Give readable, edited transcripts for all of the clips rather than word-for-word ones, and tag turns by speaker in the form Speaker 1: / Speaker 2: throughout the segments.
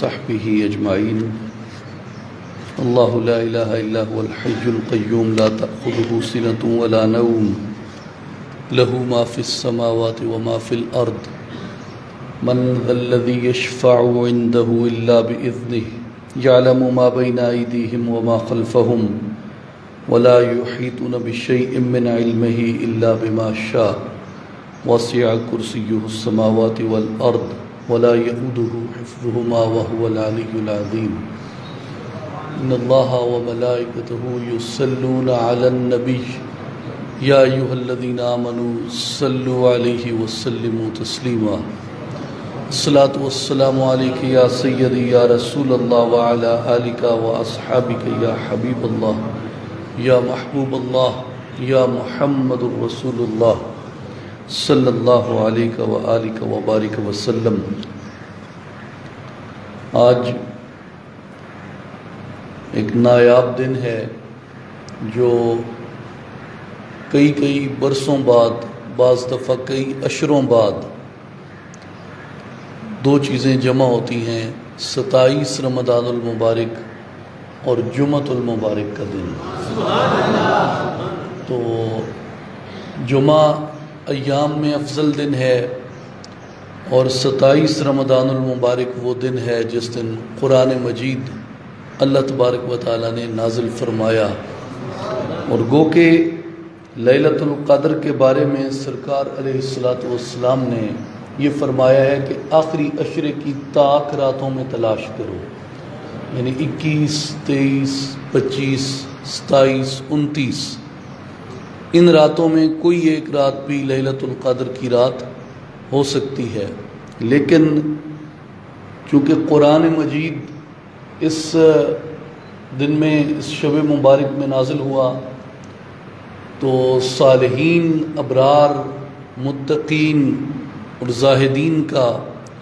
Speaker 1: وصحبه أجمعين. الله لا إله إلا هو الحي القيوم لا تأخذه سنة ولا نوم له ما في السماوات وما في الأرض من ذا الذي يشفع عنده إلا بإذنه يعلم ما بين أيديهم وما خلفهم ولا يحيطون بشيء من علمه إلا بما شاء وسع كرسيه السماوات والأرض ولا يؤوده حفظهما وهو العلي العظيم. إن الله وملائكته يصلون على النبي يا أيها الذين آمنوا صلوا عليه وسلموا تسليما. الصلاة والسلام عليك يا سيدي يا رسول الله وعلى آلك وأصحابك يا حبيب الله یا محبوب اللہ یا محمد الرسول اللہ صلی اللہ علیہ وآلہ وبارک وسلم. آج ایک نایاب دن ہے جو کئی برسوں بعد، بعض دفعہ کئی اشروں بعد دو چیزیں جمع ہوتی ہیں: 27 رمضان المبارک اور جمعۃ المبارک کا دن. تو جمعہ ایام میں افضل دن ہے اور 27 رمضان المبارک وہ دن ہے جس دن قرآن مجید اللہ تبارک و تعالیٰ نے نازل فرمایا. اور گو کہ لیلۃ القدر کے بارے میں سرکار علیہ الصلاۃ والسلام نے یہ فرمایا ہے کہ آخری عشرے کی طاق راتوں میں تلاش کرو، یعنی 21، 23، 25، 27، 29 ان راتوں میں کوئی ایک رات بھی لیلۃ القدر کی رات ہو سکتی ہے. لیکن چونکہ قرآن مجید اس دن میں، اس شب مبارک میں نازل ہوا، تو صالحین، ابرار، متقین اور زاہدین کا،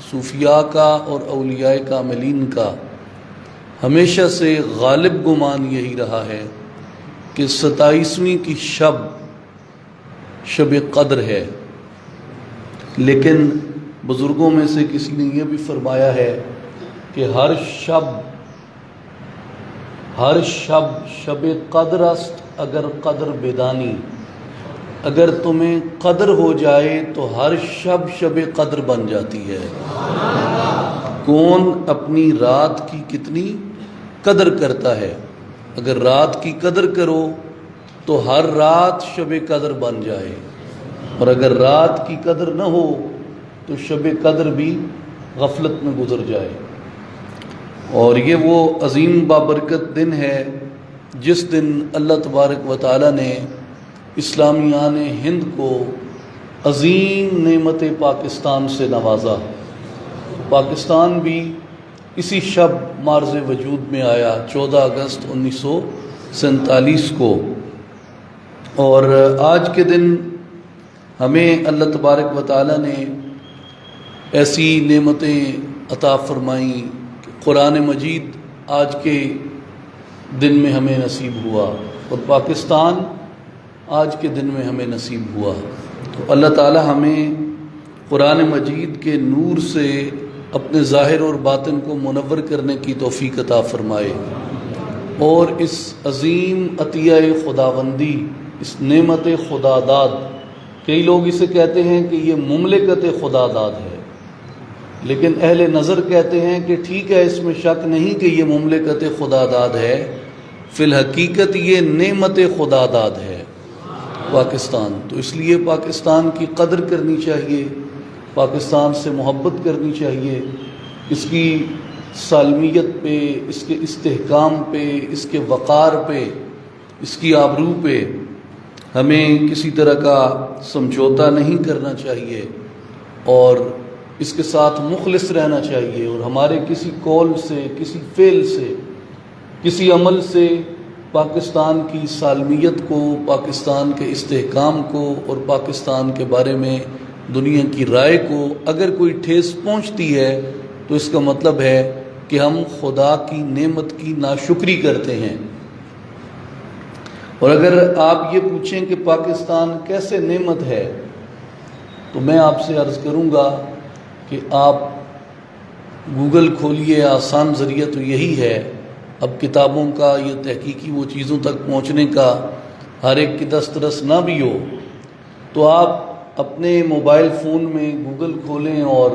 Speaker 1: صوفیاء کا اور اولیاء کاملین کا ہمیشہ سے غالب گمان یہی رہا ہے کہ 27ویں کی شب قدر ہے. لیکن بزرگوں میں سے کسی نے یہ بھی فرمایا ہے کہ ہر شب قدر است اگر قدر بدانی، اگر تمہیں قدر ہو جائے تو ہر شب قدر بن جاتی ہے. کون اپنی رات کی کتنی قدر کرتا ہے؟ اگر رات کی قدر کرو تو ہر رات شب قدر بن جائے، اور اگر رات کی قدر نہ ہو تو شب قدر بھی غفلت میں گزر جائے. اور یہ وہ عظیم بابرکت دن ہے جس دن اللہ تبارک و تعالیٰ نے اسلامیان ہند کو عظیم نعمت پاکستان سے نوازا. پاکستان بھی اسی شب معرض وجود میں آیا 14 اگست 1947 کو. اور آج کے دن ہمیں اللہ تبارک و تعالیٰ نے ایسی نعمتیں عطا فرمائیں کہ قرآن مجید آج کے دن میں ہمیں نصیب ہوا اور پاکستان آج کے دن میں ہمیں نصیب ہوا. تو اللہ تعالیٰ ہمیں قرآن مجید کے نور سے اپنے ظاہر اور باطن کو منور کرنے کی توفیق عطا فرمائے، اور اس عظیم عطیہ خداوندی، اس نعمت خدا داد، کئی لوگ اسے کہتے ہیں کہ یہ مملکت خدا داد ہے، لیکن اہل نظر کہتے ہیں کہ ٹھیک ہے، اس میں شک نہیں کہ یہ مملکت خدا داد ہے، فی الحقیقت یہ نعمت خدا داد ہے پاکستان. تو اس لیے پاکستان کی قدر کرنی چاہیے، پاکستان سے محبت کرنی چاہیے، اس کی سالمیت پہ، اس کے استحکام پہ، اس کے وقار پہ، اس کی آبرو پہ ہمیں کسی طرح کا سمجھوتا نہیں کرنا چاہیے، اور اس کے ساتھ مخلص رہنا چاہیے. اور ہمارے کسی قول سے، کسی فعل سے، کسی عمل سے پاکستان کی سالمیت کو، پاکستان کے استحکام کو اور پاکستان کے بارے میں دنیا کی رائے کو اگر کوئی ٹھیس پہنچتی ہے تو اس کا مطلب ہے کہ ہم خدا کی نعمت کی ناشکری کرتے ہیں. اور اگر آپ یہ پوچھیں کہ پاکستان کیسے نعمت ہے، تو میں آپ سے عرض کروں گا کہ آپ گوگل کھولیے، آسان ذریعہ تو یہی ہے اب کتابوں کا یہ تحقیقی وہ چیزوں تک پہنچنے کا ہر ایک کی دسترس نہ بھی ہو تو آپ اپنے موبائل فون میں گوگل کھولیں اور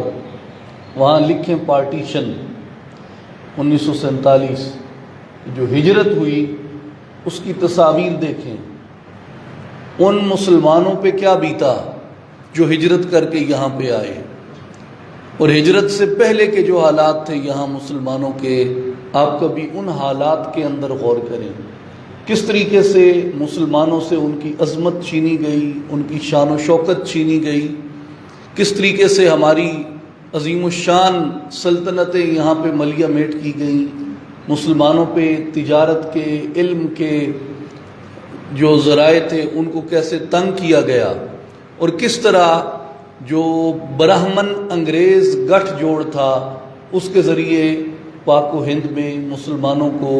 Speaker 1: وہاں لکھیں پارٹیشن 1947 جو ہجرت ہوئی اس کی تصاویر دیکھیں، ان مسلمانوں پہ کیا بیتا جو ہجرت کر کے یہاں پہ آئے، اور ہجرت سے پہلے کے جو حالات تھے یہاں مسلمانوں کے، آپ کبھی ان حالات کے اندر غور کریں کس طریقے سے مسلمانوں سے ان کی عظمت چھینی گئی، ان کی شان و شوکت چھینی گئی، کس طریقے سے ہماری عظیم الشان سلطنتیں یہاں پہ ملیہ میٹ کی گئیں، مسلمانوں پہ تجارت کے، علم کے جو ذرائع تھے ان کو کیسے تنگ کیا گیا، اور کس طرح جو برہمن انگریز گٹھ جوڑ تھا اس کے ذریعے پاک و ہند میں مسلمانوں کو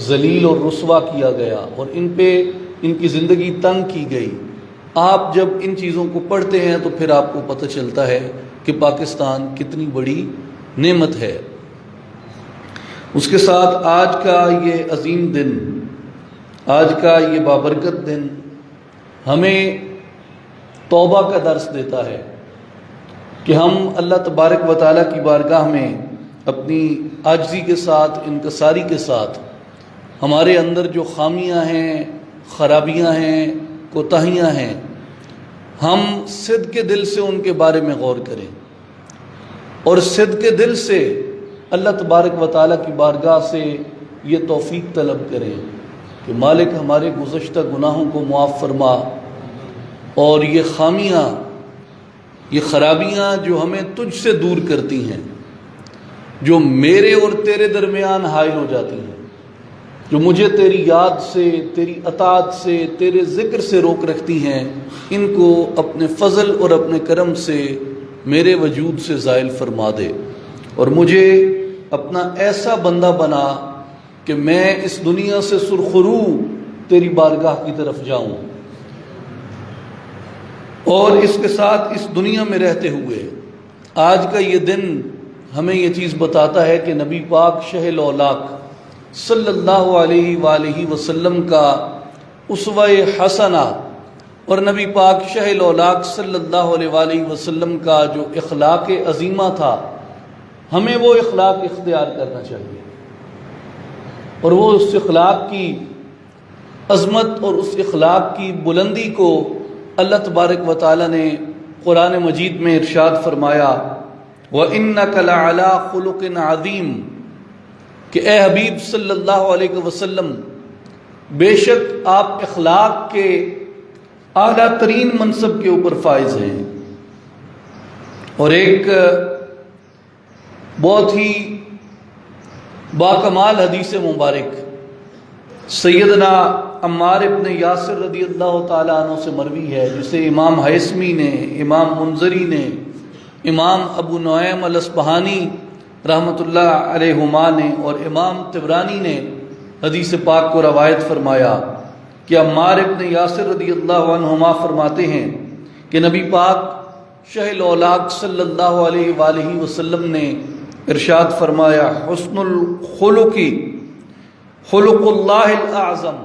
Speaker 1: ذلیل اور رسوا کیا گیا اور ان پہ ان کی زندگی تنگ کی گئی۔ آپ جب ان چیزوں کو پڑھتے ہیں تو پھر آپ کو پتہ چلتا ہے کہ پاکستان کتنی بڑی نعمت ہے۔ اس کے ساتھ آج کا یہ عظیم دن، آج کا یہ بابرکت دن ہمیں توبہ کا درس دیتا ہے کہ ہم اللہ تبارک و تعالیٰ کی بارگاہ میں اپنی عاجزی کے ساتھ، انکساری کے ساتھ ہمارے اندر جو خامیاں ہیں، خرابیاں ہیں، کوتاہیاں ہیں، ہم صدق کے دل سے ان کے بارے میں غور کریں اور صدق کے دل سے اللہ تبارک و تعالیٰ کی بارگاہ سے یہ توفیق طلب کریں کہ مالک ہمارے گزشتہ گناہوں کو معاف فرما، اور یہ خامیاں، یہ خرابیاں جو ہمیں تجھ سے دور کرتی ہیں، جو میرے اور تیرے درمیان حائل ہو جاتی ہیں، جو مجھے تیری یاد سے، تیری اطاعت سے، تیرے ذکر سے روک رکھتی ہیں، ان کو اپنے فضل اور اپنے کرم سے میرے وجود سے زائل فرما دے، اور مجھے اپنا ایسا بندہ بنا کہ میں اس دنیا سے سرخرو تیری بارگاہ کی طرف جاؤں، اور اس کے ساتھ اس دنیا میں رہتے ہوئے آج کا یہ دن ہمیں یہ چیز بتاتا ہے کہ نبی پاک شہ لولاک صلی اللہ علیہ وآلہ وسلم کا اسوہ حسنہ اور نبی پاک شہ لولاک صلی اللہ علیہ وآلہ وسلم کا جو اخلاق عظیمہ تھا، ہمیں وہ اخلاق اختیار کرنا چاہیے، اور وہ اس اخلاق کی عظمت اور اس اخلاق کی بلندی کو اللہ تبارک و تعالیٰ نے قرآن مجید میں ارشاد فرمایا وَإِنَّكَ لَعَلَىٰ خُلُقٍ عَظِيمٍ کہ اے حبیب صلی اللہ علیہ وسلم بے شک آپ اخلاق کے اعلیٰ ترین منصب کے اوپر فائز ہیں۔ اور ایک بہت ہی باکمال حدیث مبارک سیدنا عمار ابن یاسر رضی اللہ تعالیٰ عنہ سے مروی ہے، جسے امام حیثمی نے، امام منذری نے، امام ابو نعیم الاصبہانی رحمۃ اللہ علیہما نے اور امام طبرانی نے حدیث پاک کو روایت فرمایا کہ عمار ابن یاسر رضی اللہ عنہما فرماتے ہیں کہ نبی پاک شہ لولاک صلی اللہ علیہ وآلہ وسلم نے ارشاد فرمایا حسن الخلق خلق اللہ الاعظم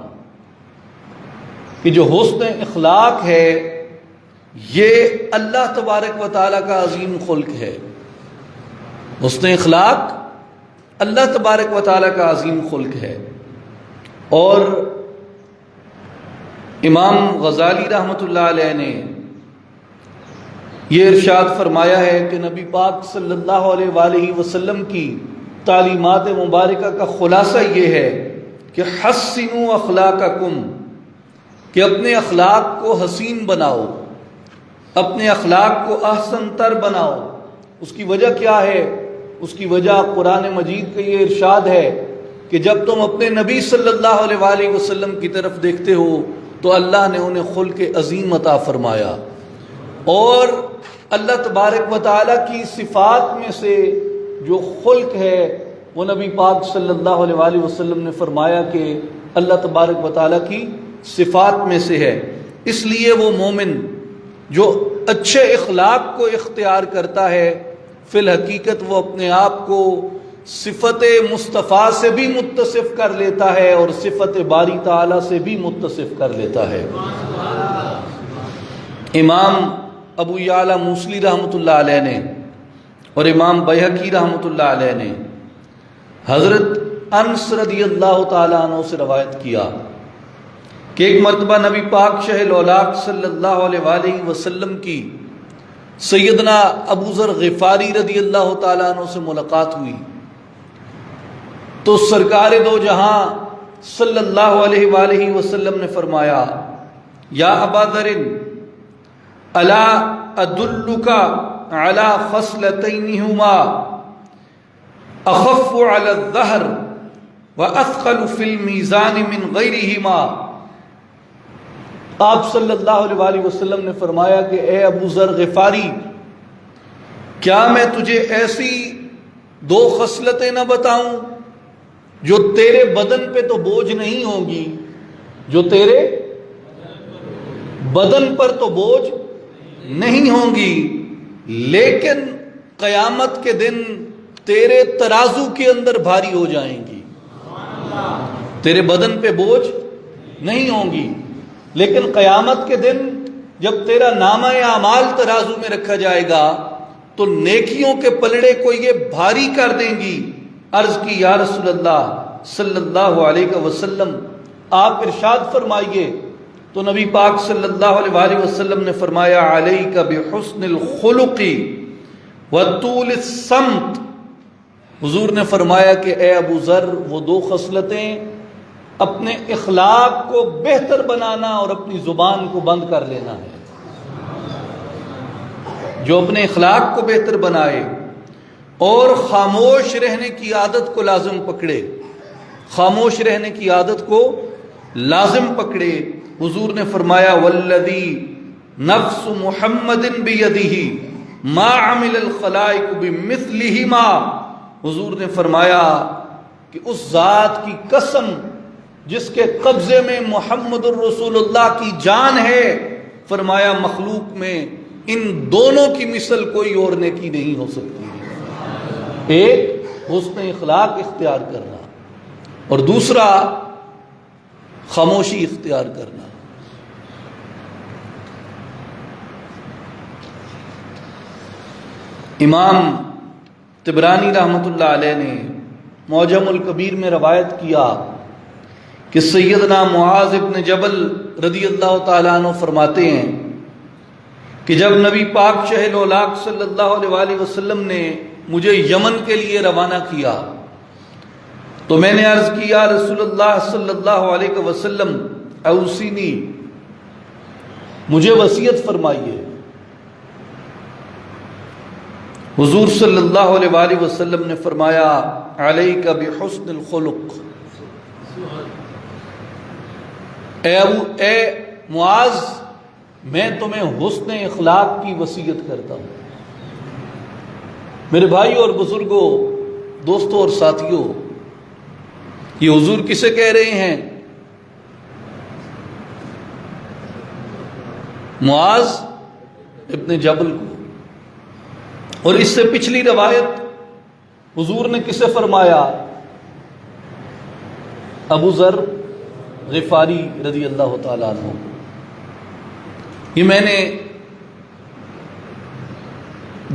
Speaker 1: کہ جو حسن اخلاق ہے یہ اللہ تبارک و تعالیٰ کا عظیم خلق ہے۔ حسن اخلاق اللہ تبارک و تعالیٰ کا عظیم خلق ہے۔ اور امام غزالی رحمۃ اللہ علیہ نے یہ ارشاد فرمایا ہے کہ نبی پاک صلی اللہ علیہ وآلہ وسلم کی تعلیمات مبارکہ کا خلاصہ یہ ہے کہ حسنوا اخلاقکم کہ اپنے اخلاق کو حسین بناؤ، اپنے اخلاق کو احسن تر بناؤ۔ اس کی وجہ کیا ہے؟ اس کی وجہ قرآن مجید کا یہ ارشاد ہے کہ جب تم اپنے نبی صلی اللہ علیہ وآلہ وسلم کی طرف دیکھتے ہو تو اللہ نے انہیں خلق عظیم عطا فرمایا، اور اللہ تبارک و تعالیٰ کی صفات میں سے جو خلق ہے وہ نبی پاک صلی اللہ علیہ وآلہ وسلم نے فرمایا کہ اللہ تبارک و تعالیٰ کی صفات میں سے ہے۔ اس لیے وہ مومن جو اچھے اخلاق کو اختیار کرتا ہے فی الحقیقت وہ اپنے آپ کو صفت مصطفیٰ سے بھی متصف کر لیتا ہے اور صفت باری تعالیٰ سے بھی متصف کر لیتا ہے۔ امام ابو یعلا موصلی رحمۃ اللہ علیہ نے اور امام بیہقی رحمۃ اللہ علیہ نے حضرت انس رضی اللہ تعالیٰ عنہ سے روایت کیا کہ ایک مرتبہ نبی پاک شہ الاولاق صلی اللہ علیہ وآلہ وسلم کی سیدنا ابو ذر غفاری رضی اللہ تعالیٰ عنہ سے ملاقات ہوئی تو سرکار دو جہاں صلی اللہ علیہ وآلہ وسلم نے فرمایا، یا ابا ذر الا ادلک علی خصلتین ہما اخف علی الظہر واثقل فی المیزان من غیرہما۔ آپ صلی اللہ علیہ وآلہ وسلم نے فرمایا کہ اے ابو ذر غفاری، کیا میں تجھے ایسی دو خصلتیں نہ بتاؤں جو تیرے بدن پہ تو بوجھ نہیں ہوں گی، جو تیرے بدن پر تو بوجھ نہیں ہوں گی، لیکن قیامت کے دن تیرے ترازو کے اندر بھاری ہو جائیں گی۔ تیرے بدن پہ بوجھ نہیں ہوں گی، لیکن قیامت کے دن جب تیرا نامہ اعمال ترازو میں رکھا جائے گا تو نیکیوں کے پلڑے کو یہ بھاری کر دیں گی۔ عرض کی یا رسول اللہ صلی اللہ علیہ وسلم آپ ارشاد فرمائیے، تو نبی پاک صلی اللہ علیہ وآلہ وسلم نے فرمایا، علیک بحسن الخلق وطول الصمت۔ حضور نے فرمایا کہ اے ابو ذر، وہ دو خصلتیں اپنے اخلاق کو بہتر بنانا اور اپنی زبان کو بند کر لینا ہے۔ جو اپنے اخلاق کو بہتر بنائے اور خاموش رہنے کی عادت کو لازم پکڑے، خاموش رہنے کی عادت کو لازم پکڑے۔ حضور نے فرمایا، والذی نفس محمد بیدہ ما عمل الخلائق بمثلہما۔ حضور نے فرمایا کہ اس ذات کی قسم جس کے قبضے میں محمد الرسول اللہ کی جان ہے، فرمایا مخلوق میں ان دونوں کی مثل کوئی اور نیکی نہیں ہو سکتی۔ ایک حسن اخلاق اختیار کرنا اور دوسرا خاموشی اختیار کرنا۔ امام طبرانی رحمۃ اللہ علیہ نے معجم الکبیر میں روایت کیا کہ سیدنا معاذ ابن جبل رضی اللہ تعالیٰ عنہ فرماتے ہیں کہ جب نبی پاک شہ الاولاق صلی اللہ علیہ وآلہ وسلم نے مجھے یمن کے لیے روانہ کیا تو میں نے عرض کیا، رسول اللہ صلی اللہ علیہ وسلم اوصینی، مجھے وصیت فرمائیے۔ حضور صلی اللہ علیہ وآلہ وسلم نے فرمایا، علیک بحسن الخلق۔ اے معاذ، میں تمہیں حسن اخلاق کی وصیت کرتا ہوں۔ میرے بھائی اور بزرگوں، دوستوں اور ساتھیوں، یہ حضور کسے کہہ رہے ہیں؟ معاذ ابن جبل کو۔ اور اس سے پچھلی روایت حضور نے کسے فرمایا؟ ابو ذر غفاری رضی اللہ تعالیٰ عنہ۔ یہ میں نے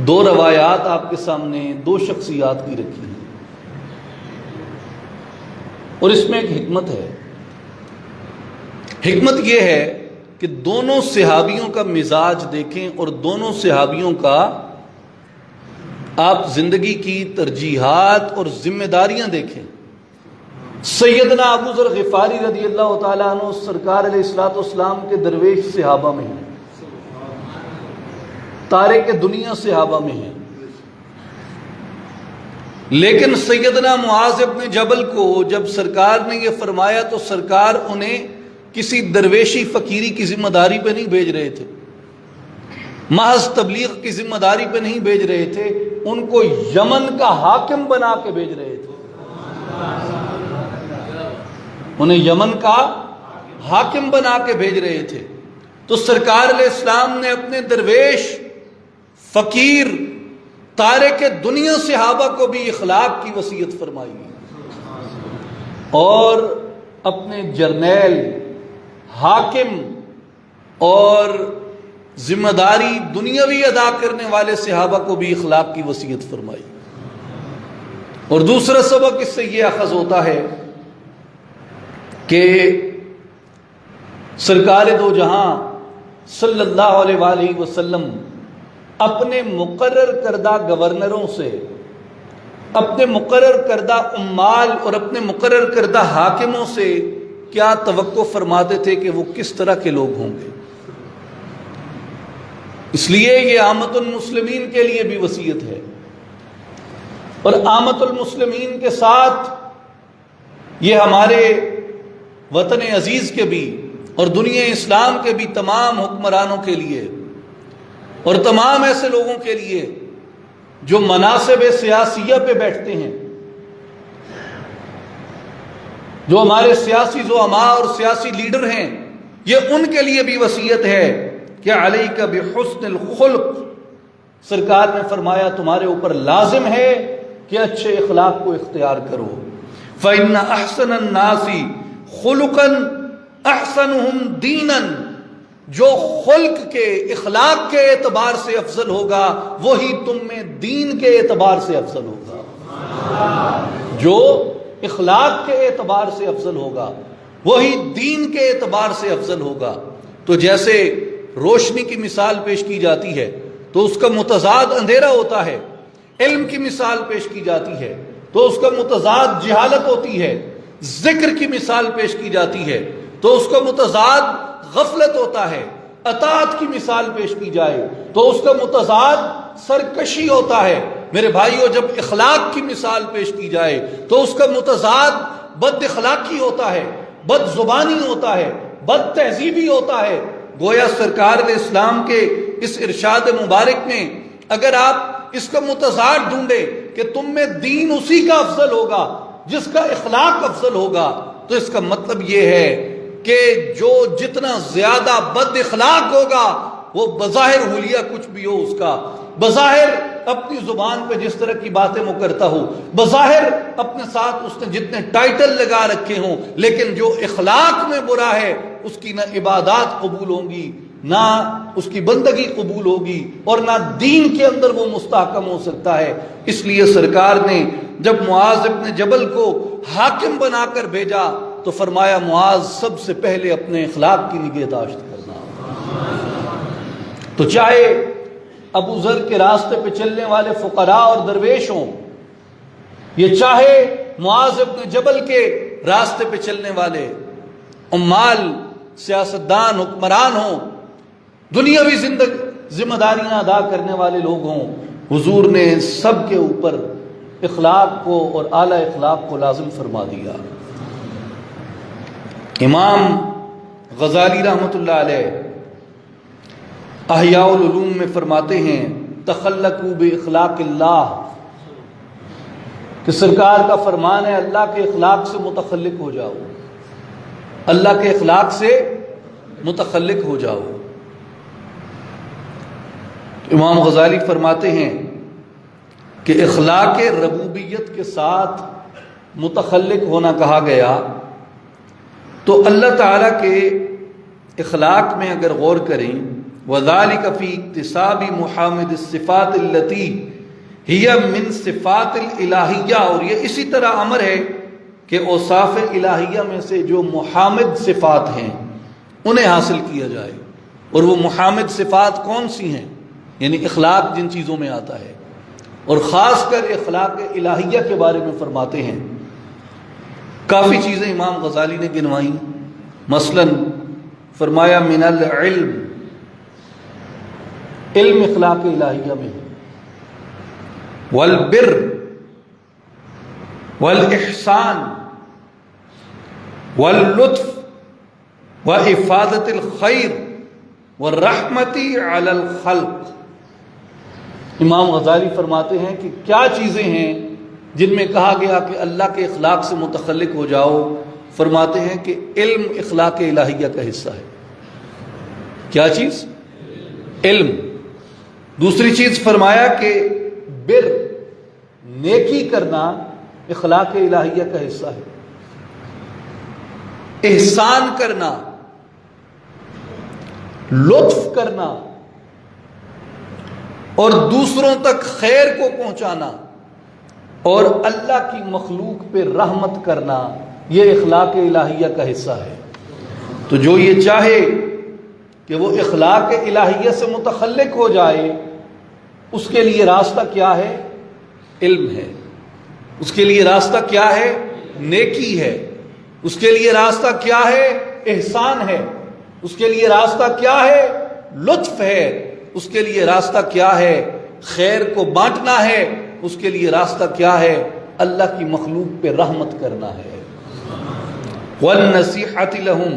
Speaker 1: دو روایات آپ کے سامنے دو شخصیات کی رکھی ہیں، اور اس میں ایک حکمت ہے۔ حکمت یہ ہے کہ دونوں صحابیوں کا مزاج دیکھیں اور دونوں صحابیوں کا آپ زندگی کی ترجیحات اور ذمہ داریاں دیکھیں۔ سیدنا ابو ذر غفاری رضی اللہ تعالیٰ عنہ سرکار علیہ الصلوۃ والسلام کے درویش صحابہ میں ہیں، تارک دنیا صحابہ میں ہیں، لیکن سیدنا معاذ ابن جبل کو جب سرکار نے یہ فرمایا تو سرکار انہیں کسی درویشی فقیری کی ذمہ داری پہ نہیں بھیج رہے تھے، محض تبلیغ کی ذمہ داری پہ نہیں بھیج رہے تھے، ان کو یمن کا حاکم بنا کے بھیج رہے تھے، انہیں یمن کا حاکم بنا کے بھیج رہے تھے۔ تو سرکار علیہ السلام نے اپنے درویش فقیر تارک دنیا صحابہ کو بھی اخلاق کی وصیت فرمائی اور اپنے جرنیل، حاکم اور ذمہ داری دنیاوی ادا کرنے والے صحابہ کو بھی اخلاق کی وصیت فرمائی۔ اور دوسرا سبق اس سے یہ اخذ ہوتا ہے کہ سرکار دو جہاں صلی اللہ علیہ وآلہ وسلم اپنے مقرر کردہ گورنروں سے، اپنے مقرر کردہ عمال اور اپنے مقرر کردہ حاکموں سے کیا توقع فرماتے تھے کہ وہ کس طرح کے لوگ ہوں گے۔ اس لیے یہ عامت المسلمین کے لیے بھی وصیت ہے، اور عامت المسلمین کے ساتھ یہ ہمارے وطن عزیز کے بھی اور دنیا اسلام کے بھی تمام حکمرانوں کے لیے اور تمام ایسے لوگوں کے لیے جو مناصب سیاسیہ پہ بیٹھتے ہیں، جو ہمارے سیاسی زعماء اور سیاسی لیڈر ہیں، یہ ان کے لیے بھی وصیت ہے کہ علیک بحسن الخلق، سرکار نے فرمایا تمہارے اوپر لازم ہے کہ اچھے اخلاق کو اختیار کرو۔ فإن احسن الناس خلقا احسنهم دینا، جو خلق کے، اخلاق کے اعتبار سے افضل ہوگا وہی تم میں دین کے اعتبار سے افضل ہوگا۔ جو اخلاق کے اعتبار سے افضل ہوگا وہی دین کے اعتبار سے افضل ہوگا۔ تو جیسے روشنی کی مثال پیش کی جاتی ہے تو اس کا متضاد اندھیرا ہوتا ہے، علم کی مثال پیش کی جاتی ہے تو اس کا متضاد جہالت ہوتی ہے، ذکر کی مثال پیش کی جاتی ہے تو اس کا متضاد غفلت ہوتا ہے، اطاعت کی مثال پیش کی جائے تو اس کا متضاد سرکشی ہوتا ہے۔ میرے بھائیو، جب اخلاق کی مثال پیش کی جائے تو اس کا متضاد بد اخلاقی ہوتا ہے، بد زبانی ہوتا ہے، بد تہذیبی ہوتا ہے۔ گویا سرکار اسلام کے اس ارشاد مبارک میں اگر آپ اس کا متضاد ڈھونڈے کہ تم میں دین اسی کا افضل ہوگا جس کا اخلاق افضل ہوگا، تو اس کا مطلب یہ ہے کہ جو جتنا زیادہ بد اخلاق ہوگا وہ بظاہر حلیہ کچھ بھی ہو، اس کا بظاہر اپنی زبان پہ جس طرح کی باتیں وہ کرتا ہو، بظاہر اپنے ساتھ اس نے جتنے ٹائٹل لگا رکھے ہوں، لیکن جو اخلاق میں برا ہے اس کی نہ عبادات قبول ہوں گی، نہ اس کی بندگی قبول ہوگی، اور نہ دین کے اندر وہ مستحکم ہو سکتا ہے۔ اس لیے سرکار نے جب معاذ ابن جبل کو حاکم بنا کر بھیجا تو فرمایا معاذ سب سے پہلے اپنے اخلاق کی نگہداشت کرنا۔ تو چاہے ابو ذر کے راستے پہ چلنے والے فقراء اور درویش ہوں، یہ چاہے معاذ ابن جبل کے راستے پہ چلنے والے عمال، سیاستدان، حکمران ہوں، دنیاوی ذمہ داریاں ادا کرنے والے لوگ ہوں، حضور نے سب کے اوپر اخلاق کو اور اعلیٰ اخلاق کو لازم فرما دیا۔ امام غزالی رحمۃ اللہ علیہ احیاء العلوم میں فرماتے ہیں تخلقوا باخلاق اللہ، کہ سرکار کا فرمان ہے اللہ کے اخلاق سے متخلق ہو جاؤ، اللہ کے اخلاق سے متخلق ہو جاؤ۔ امام غزالی فرماتے ہیں کہ اخلاق ربوبیت کے ساتھ متخلق ہونا کہا گیا تو اللہ تعالیٰ کے اخلاق میں اگر غور کریں، وَذَلِكَ فِي اِكْتِسَابِ مُحَامِدِ الصِّفَاتِ الَّتِي هِيَ مِن صِفَاتِ الْإِلَٰهِيَّةِ، اور یہ اسی طرح امر ہے کہ اوصاف الہیہ میں سے جو محامد صفات ہیں انہیں حاصل کیا جائے۔ اور وہ محامد صفات کون سی ہیں؟ یعنی اخلاق جن چیزوں میں آتا ہے، اور خاص کر اخلاق الہیہ کے بارے میں فرماتے ہیں۔ کافی چیزیں امام غزالی نے گنوائیں، مثلا فرمایا من العلم، علم اخلاق الہیہ میں، والبر والاحسان واللطف وافادۃ الخیر والرحمت علی الخلق۔ امام غزالی فرماتے ہیں کہ کیا چیزیں ہیں جن میں کہا گیا کہ اللہ کے اخلاق سے متخلق ہو جاؤ؟ فرماتے ہیں کہ علم اخلاق الہیہ کا حصہ ہے۔ کیا چیز؟ علم۔ دوسری چیز فرمایا کہ بر، نیکی کرنا اخلاق الہیہ کا حصہ ہے. احسان کرنا، لطف کرنا اور دوسروں تک خیر کو پہنچانا اور اللہ کی مخلوق پہ رحمت کرنا، یہ اخلاق الہیہ کا حصہ ہے. تو جو یہ چاہے کہ وہ اخلاق الہیہ سے متخلق ہو جائے، اس کے لیے راستہ کیا ہے؟ علم ہے. اس کے لیے راستہ کیا ہے؟ نیکی ہے. اس کے لیے راستہ کیا ہے؟ احسان ہے. اس کے لیے راستہ کیا ہے؟ لطف ہے. اس کے لیے راستہ کیا ہے؟ خیر کو بانٹنا ہے. اس کے لیے راستہ کیا ہے؟ اللہ کی مخلوق پہ رحمت کرنا ہے. وَالنَّصِيحَةِ لَهُمْ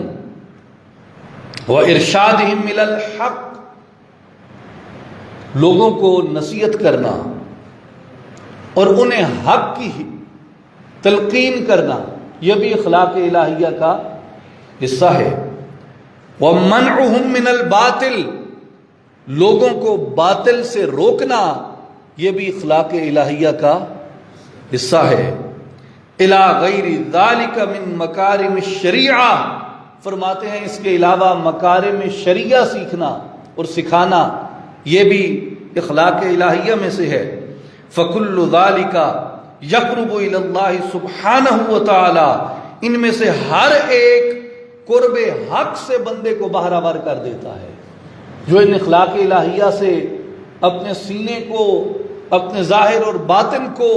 Speaker 1: وَإِرْشَادِهِمْ إِلَى الْحَقِّ، لوگوں کو نصیحت کرنا اور انہیں حق کی تلقین کرنا، یہ بھی اخلاق الہیہ کا حصہ ہے. وَمَنْعُهُمْ مِنَ الْبَاطِلِ، لوگوں کو باطل سے روکنا، یہ بھی اخلاق الہیہ کا حصہ ہے. اِلَى غَيْرِ ذَلِكَ مِن مَكَارِمِ الشَّرِيعَةِ، فرماتے ہیں اس کے علاوہ مکارم شریعہ سیکھنا اور سکھانا، یہ بھی اخلاق الہیہ میں سے ہے. فَكُلُّ ذَلِكَ يَقْرُبُ إِلَى اللَّهِ سُبْحَانَهُ وَتَعَالَى، ان میں سے ہر ایک قرب حق سے بندے کو بہرہ کر دیتا ہے. جو ان اخلاق الہیہ سے اپنے سینے کو، اپنے ظاہر اور باطن کو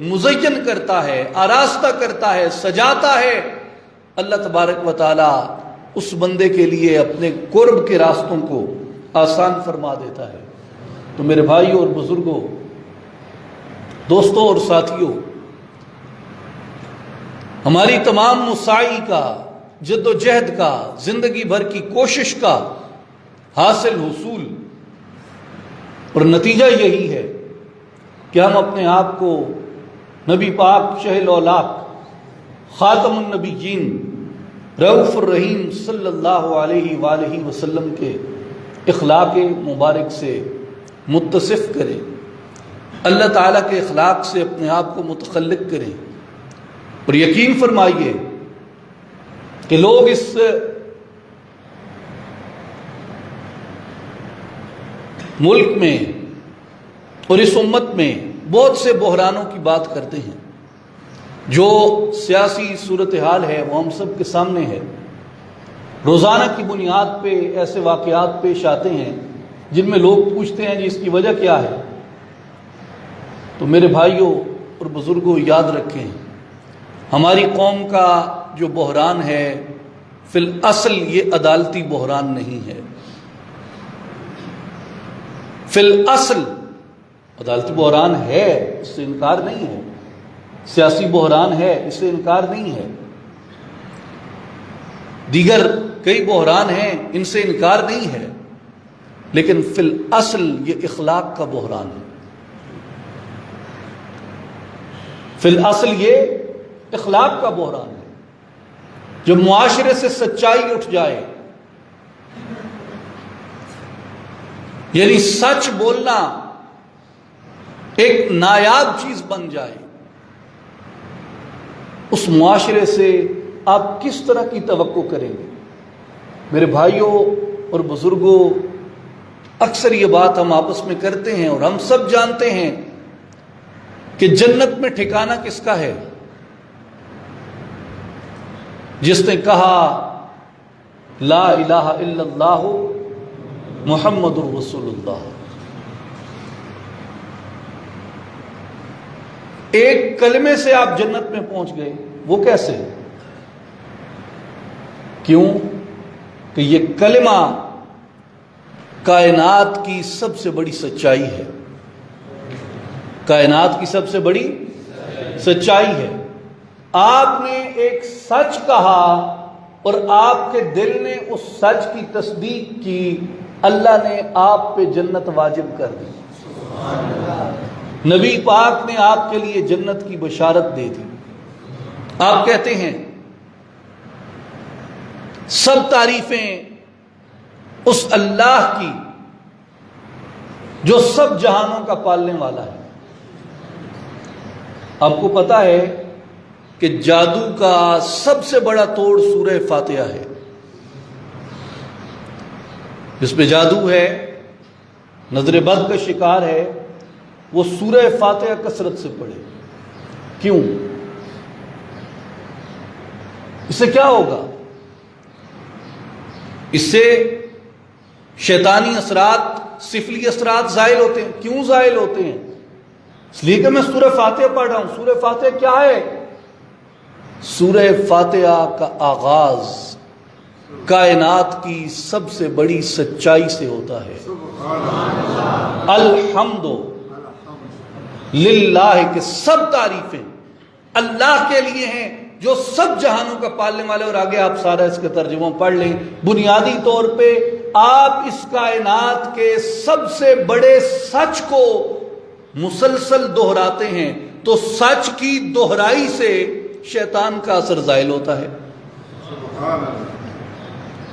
Speaker 1: مزین کرتا ہے، آراستہ کرتا ہے، سجاتا ہے، اللہ تبارک و تعالی اس بندے کے لیے اپنے قرب کے راستوں کو آسان فرما دیتا ہے. تو میرے بھائیوں اور بزرگوں، دوستوں اور ساتھیوں، ہماری تمام مساعی کا، جد و جہد کا، زندگی بھر کی کوشش کا حاصل حصول اور نتیجہ یہی ہے کہ ہم اپنے آپ کو نبی پاک شہ الاولاق خاتم النبیین رؤوف الرحیم صلی اللہ علیہ وآلہ وسلم کے اخلاق مبارک سے متصف کریں، اللہ تعالیٰ کے اخلاق سے اپنے آپ کو متخلق کریں. اور یقین فرمائیے کہ لوگ اس ملک میں اور اس امت میں بہت سے بحرانوں کی بات کرتے ہیں. جو سیاسی صورتحال ہے وہ ہم سب کے سامنے ہے. روزانہ کی بنیاد پہ ایسے واقعات پیش آتے ہیں جن میں لوگ پوچھتے ہیں جی اس کی وجہ کیا ہے. تو میرے بھائیوں اور بزرگوں، یاد رکھیں، ہماری قوم کا جو بحران ہے فی الاصل یہ عدالتی بحران نہیں ہے. فی الاصل عدالتی بحران ہے، اس سے انکار نہیں ہے. سیاسی بحران ہے، اس سے انکار نہیں ہے. دیگر کئی بحران ہیں، ان سے انکار نہیں ہے. لیکن فی الاصل یہ اخلاق کا بحران ہے. فی الاصل یہ اخلاق کا بحران ہے. جو معاشرے سے سچائی اٹھ جائے، یعنی سچ بولنا ایک نایاب چیز بن جائے، اس معاشرے سے آپ کس طرح کی توقع کریں گے؟ میرے بھائیوں اور بزرگوں، اکثر یہ بات ہم آپس میں کرتے ہیں اور ہم سب جانتے ہیں کہ جنت میں ٹھکانہ کس کا ہے؟ جس نے کہا لا الہ الا اللہ محمد الرسول اللہ. ایک کلمے سے آپ جنت میں پہنچ گئے. وہ کیسے؟ کیوں کہ یہ کلمہ کائنات کی سب سے بڑی سچائی ہے. کائنات کی سب سے بڑی سچائی ہے. آپ نے ایک سچ کہا اور آپ کے دل نے اس سچ کی تصدیق کی، اللہ نے آپ پہ جنت واجب کر دی. نبی پاک نے آپ کے لیے جنت کی بشارت دے دی. آپ کہتے ہیں سب تعریفیں اس اللہ کی جو سب جہانوں کا پالنے والا ہے. آپ کو پتا ہے کہ جادو کا سب سے بڑا توڑ سورہ فاتحہ ہے. جس پہ جادو ہے، نظر بد کا شکار ہے، وہ سورہ فاتحہ کثرت سے پڑھے. کیوں؟ اس سے کیا ہوگا؟ اس سے شیطانی اثرات، سفلی اثرات زائل ہوتے ہیں. کیوں زائل ہوتے ہیں؟ اس لیے کہ میں سورہ فاتحہ پڑھ رہا ہوں. سورہ فاتحہ کیا ہے؟ سورہ فاتحہ کا آغاز کائنات کی سب سے بڑی سچائی سے ہوتا ہے. الحمد للہ کہ سب تعریفیں اللہ کے لیے ہیں جو سب جہانوں کا پالنے والے. اور آگے آپ سارا اس کا ترجمہ پڑھ لیں. بنیادی طور پہ آپ اس کائنات کے سب سے بڑے سچ کو مسلسل دہراتے ہیں، تو سچ کی دہرائی سے شیطان کا اثر زائل ہوتا ہے.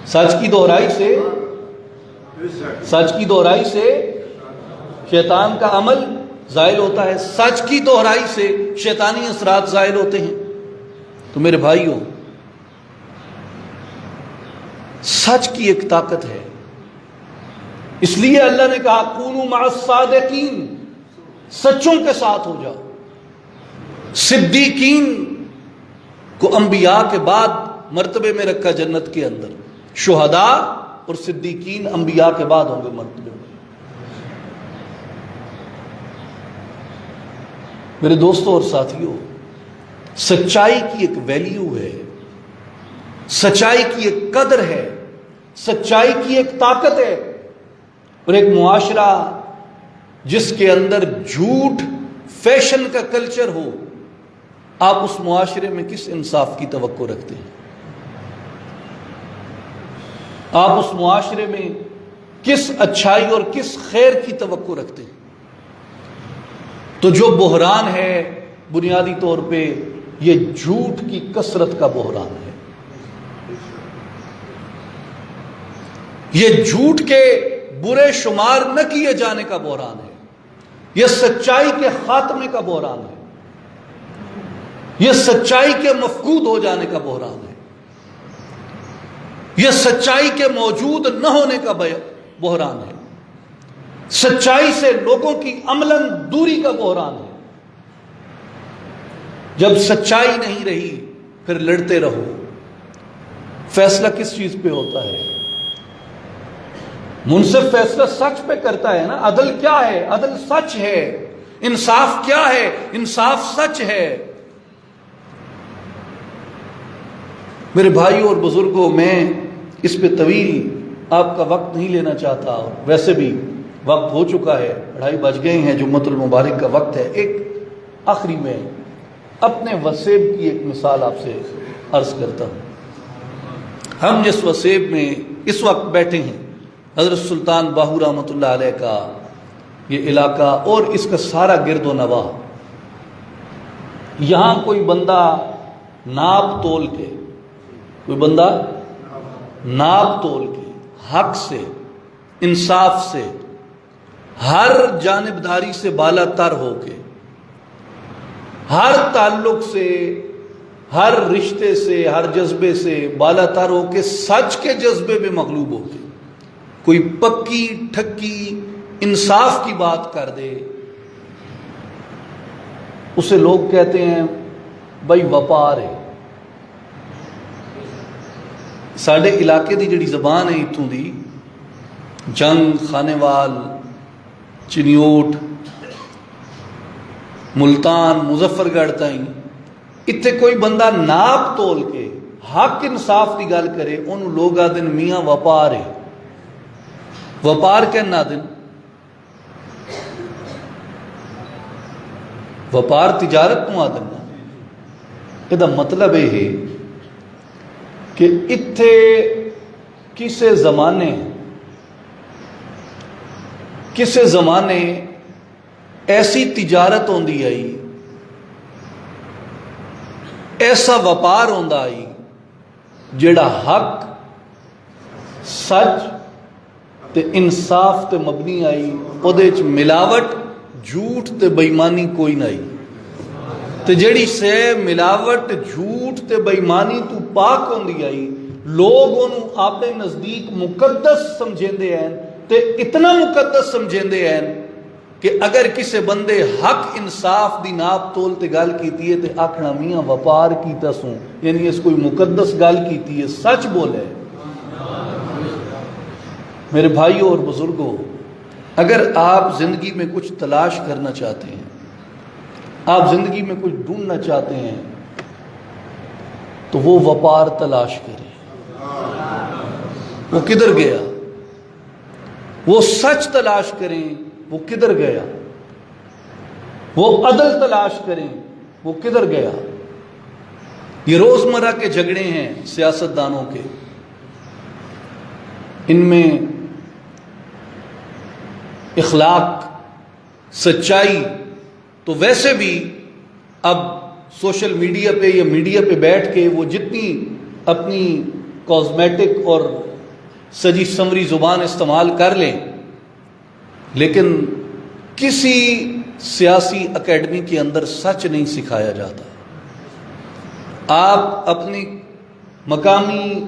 Speaker 1: سچ کی دہرائی سے شیطان کا عمل زائل ہوتا ہے. سچ کی دہرائی سے شیطانی اثرات زائل ہوتے ہیں. تو میرے بھائیوں، سچ کی ایک طاقت ہے. اس لیے اللہ نے کہا کونوا مع الصادقین، سچوں کے ساتھ ہو جاؤ. صدیقین کو انبیاء کے بعد مرتبے میں رکھا جنت کے اندر. شہداء اور صدیقین انبیاء کے بعد ہوں گے مرتبے میں. میرے دوستوں اور ساتھیوں، سچائی کی ایک ویلیو ہے، سچائی کی ایک قدر ہے، سچائی کی ایک طاقت ہے. اور ایک معاشرہ جس کے اندر جھوٹ فیشن کا کلچر ہو، آپ اس معاشرے میں کس انصاف کی توقع رکھتے ہیں؟ آپ اس معاشرے میں کس اچھائی اور کس خیر کی توقع رکھتے ہیں؟ تو جو بحران ہے بنیادی طور پہ یہ جھوٹ کی کثرت کا بحران ہے. یہ جھوٹ کے برے شمار نہ کیے جانے کا بحران ہے. یہ سچائی کے خاتمے کا بحران ہے. یہ سچائی کے مفقود ہو جانے کا بحران ہے. یہ سچائی کے موجود نہ ہونے کا بحران ہے. سچائی سے لوگوں کی عملاً دوری کا بحران ہے. جب سچائی نہیں رہی پھر لڑتے رہو. فیصلہ کس چیز پہ ہوتا ہے؟ منصف فیصلہ سچ پہ کرتا ہے نا. عدل کیا ہے؟ عدل سچ ہے. انصاف کیا ہے؟ انصاف سچ ہے. میرے بھائیوں اور بزرگوں، میں اس پہ طویل آپ کا وقت نہیں لینا چاہتا. ویسے بھی وقت ہو چکا ہے، 2:30 بج گئے ہیں، جمعۃ المبارک کا وقت ہے. ایک آخری میں اپنے وسیب کی ایک مثال آپ سے عرض کرتا ہوں. ہم جس وسیب میں اس وقت بیٹھے ہیں، حضرت سلطان باہو رحمۃ اللہ علیہ کا یہ علاقہ اور اس کا سارا گرد و نواح، یہاں کوئی بندہ ناپ تول کے، کوئی بندہ ناپ تول کے، حق سے، انصاف سے، ہر جانبداری سے بالا تر ہو کے، ہر تعلق سے، ہر رشتے سے، ہر جذبے سے بالا تر ہو کے، سچ کے جذبے میں مغلوب ہو کے کوئی پکی ٹھکی انصاف کی بات کر دے، اسے لوگ کہتے ہیں بھائی وپار ہے. ساڈے علاقے دی جڑی زبان ہے اتوں دی، جنگ، خانے وال، چنیوٹ، ملتان، مظفر گڑھ تائیں، اتنے کوئی بندہ ناپ تول کے حق انصاف کی گل کرے، انہوں لوگ آدن میاں وپار ہے. وپار کہنا دن، وپار تجارت کو آدن. یہ مطلب یہ ہے کہ اتھے کسے زمانے ایسی تجارت ہوندی آئی، ایسا وپار ہوندا آئی جڑا حق، سچ تے انصاف تے مبنی آئی. وہ ملاوٹ، جھوٹ تے بےایمانی کوئی نہ آئی. تے جیڑی سے ملاوٹ جھوٹ تے بے ایمانی تو پاک ہوندی آئی لوگ انہوں اپنے نزدیک مقدس سمجھیندے ہیں تے اتنا مقدس سمجھیندے ہیں کہ اگر کسی بندے حق انصاف دی ناپ تول تے گل کیتی ہے تے آکھنا میاں وپار کیتا سوں، یعنی اس کوئی مقدس گل کیتی ہے، سچ بولے۔ میرے بھائیوں اور بزرگوں، اگر آپ زندگی میں کچھ تلاش کرنا چاہتے ہیں، آپ زندگی میں کچھ ڈھونڈنا چاہتے ہیں تو وہ وپار تلاش کریں۔ وہ کدھر گیا؟ وہ سچ تلاش کریں، وہ کدھر گیا؟ وہ عدل تلاش کریں، وہ کدھر گیا؟ یہ روزمرہ کے جھگڑے ہیں سیاستدانوں کے، ان میں اخلاق، سچائی تو ویسے بھی اب سوشل میڈیا پہ یا میڈیا پہ بیٹھ کے وہ جتنی اپنی کاسمیٹک اور سجی سنوری زبان استعمال کر لیں، لیکن کسی سیاسی اکیڈمی کے اندر سچ نہیں سکھایا جاتا۔ آپ اپنی مقامی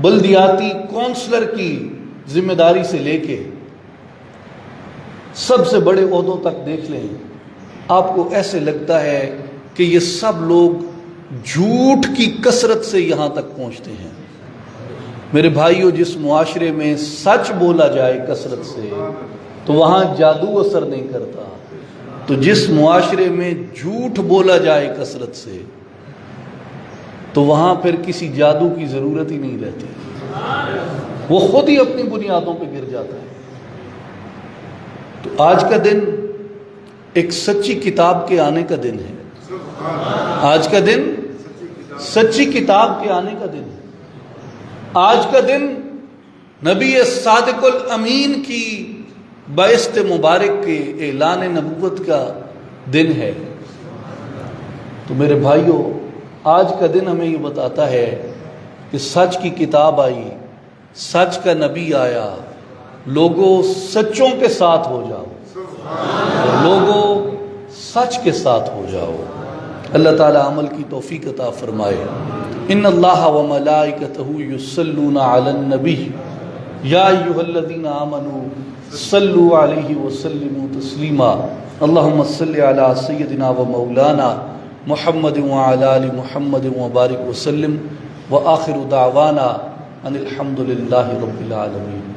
Speaker 1: بلدیاتی کونسلر کی ذمہ داری سے لے کے سب سے بڑے عہدوں تک دیکھ لیں، آپ کو ایسے لگتا ہے کہ یہ سب لوگ جھوٹ کی کثرت سے یہاں تک پہنچتے ہیں۔ میرے بھائیوں، جس معاشرے میں سچ بولا جائے کثرت سے تو وہاں جادو اثر نہیں کرتا، تو جس معاشرے میں جھوٹ بولا جائے کثرت سے تو وہاں پھر کسی جادو کی ضرورت ہی نہیں رہتی، وہ خود ہی اپنی بنیادوں پہ گر جاتا ہے۔ تو آج کا دن ایک سچی کتاب کے آنے کا دن ہے۔ آج کا دن سچی کتاب کے آنے کا دن ہے۔ آج کا دن نبی صادق الامین کی بعثت مبارک کے اعلان نبوت کا دن ہے۔ تو میرے بھائیوں، آج کا دن ہمیں یہ بتاتا ہے کہ سچ کی کتاب آئی، سچ کا نبی آیا، لوگوں سچوں کے ساتھ ہو جاؤ، لوگوں سچ کے ساتھ ہو جاؤ۔ اللہ تعالی عمل کی توفیق عطا فرمائے۔ ان اللہ و ملائکتہ یصلون علی النبی یا ایھا الذین آمنوا صلوا علیہ وسلموا تسلیما۔ اللہم صل علی سیدنا و مولانا محمد وعلی آل محمد وبارک وسلم، وآخر دعوانا ان الحمد للہ رب العالمین۔